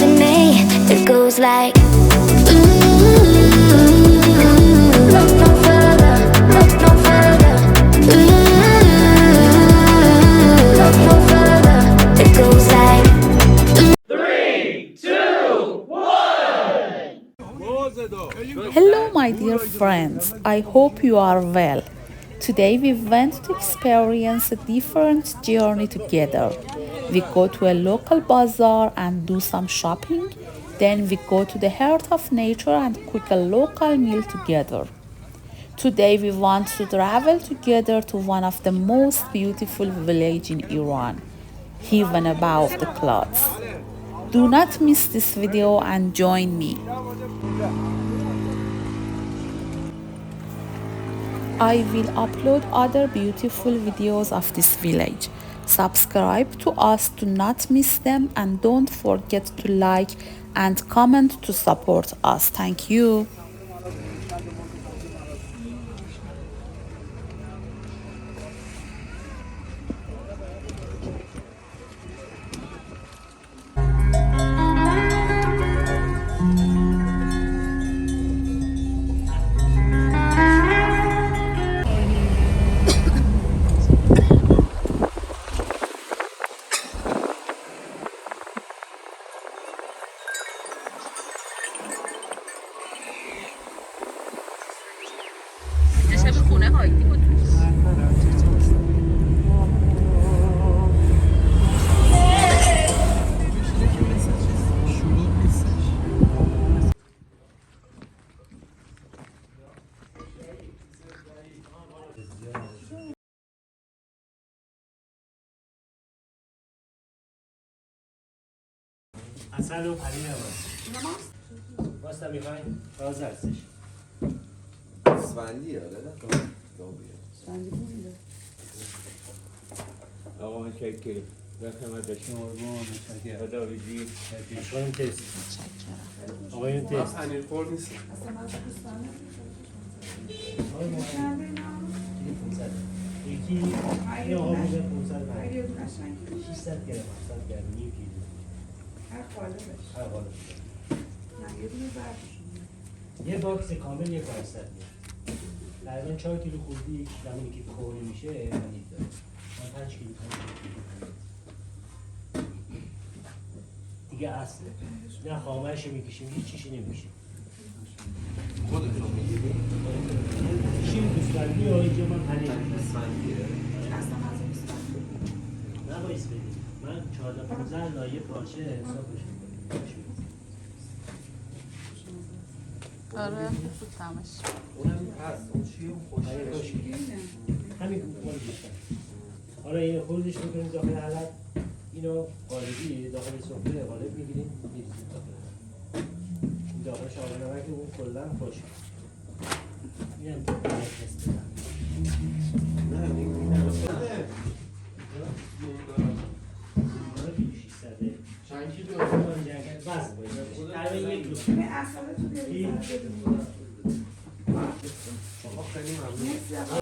holding me. It goes like look no further, look no further. Look no further. It goes like 3, 2, 1. Hello, my dear friends. I hope you are well. Today we went to experience a different journey together. We go to a local bazaar and do some shopping. Then we go to the heart of nature and cook a local meal together. Today we want to travel together to one of the most beautiful villages in Iran, heaven above the clouds. Do not miss this video and join me. I will upload other beautiful videos of this village. Subscribe to us to not miss them, and don't forget to like and comment to support us. Thank you. اصل و پری نماز واسه میخواین راز هستش اسفندی آره اسفندی آقا متشکرم در خدمت شما قربان متشکرم خدا بگیر آقایون تست آقایون تست پنیر خور نیست یکی این آقا بوده 500 600 گرم 700 گرم نیم کیلو هر قالبش یه باکس کامل یه 500 گرم تقریبا 4 کیلو خوردی زمانی که کهنه میشه پنیر داره من 5 کیلو دیگه اصله نه خامه‌اش میکشیم هیچ چیزی نمیشه خودتون میگیری؟ چی دوستانی یا اینجا من پنیر اسفندیه نه باید بدید من 14-15 لایه پارچه حسابش آره خوب تماش. اونم هست اون چیه اون خوشه همین مال بیشتر حالا اینو خودش میکنیم داخل حلب اینو قالبی داخل سفره قالب میگیریم میریزیم داخل داخل شامل نمک اون کلا خوشه اینم تست بدم چند کیلو؟ بس باید تقریبا یک روز شما خیلی ممنون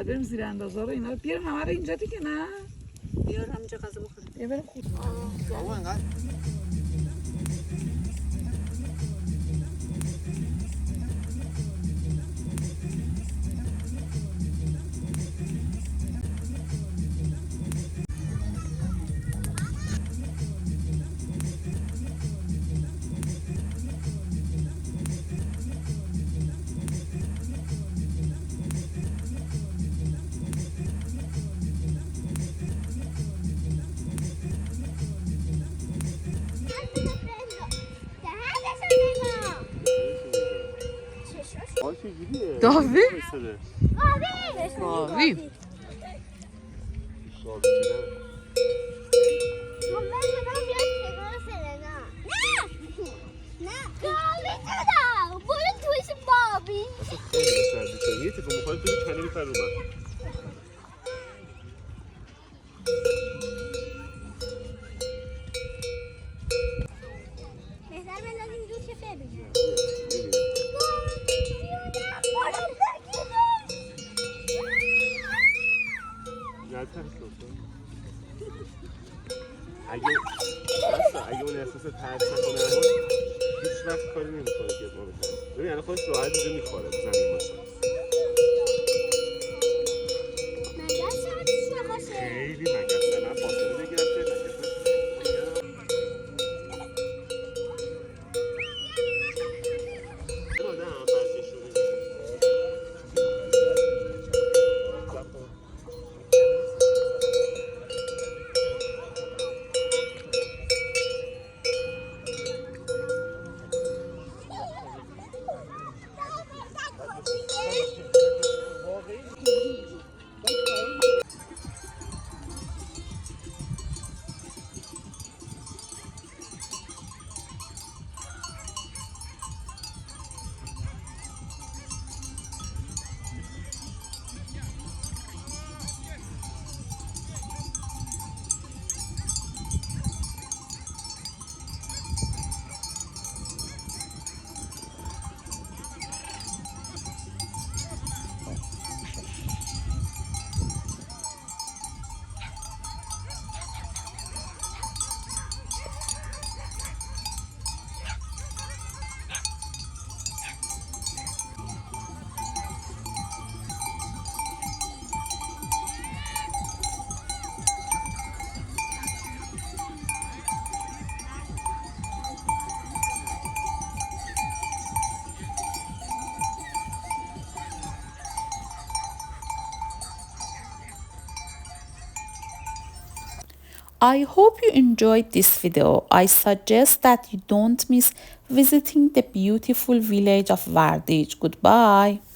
بعد بریم زیر اندازه رو اینا رو بیارم همه رو اینجا دیگه نه بیار همینجا غذا بخوریم. یه بریم خود بابا انقدر داوی گاوی. یه تیفو مخالف توی کنه میپر رو من اگه اون احساس ترس نکنه هیچ وقت کاری نمیکنه که ما بکنه ببین الان خودش راحت اینجا میخوره زمین باشه خیلی مگسه من فاصله بگیرم که مگسه آدم برشش رو بگیرم I hope you enjoyed this video. I suggest that you don't miss visiting the beautiful village of Wardij. Goodbye.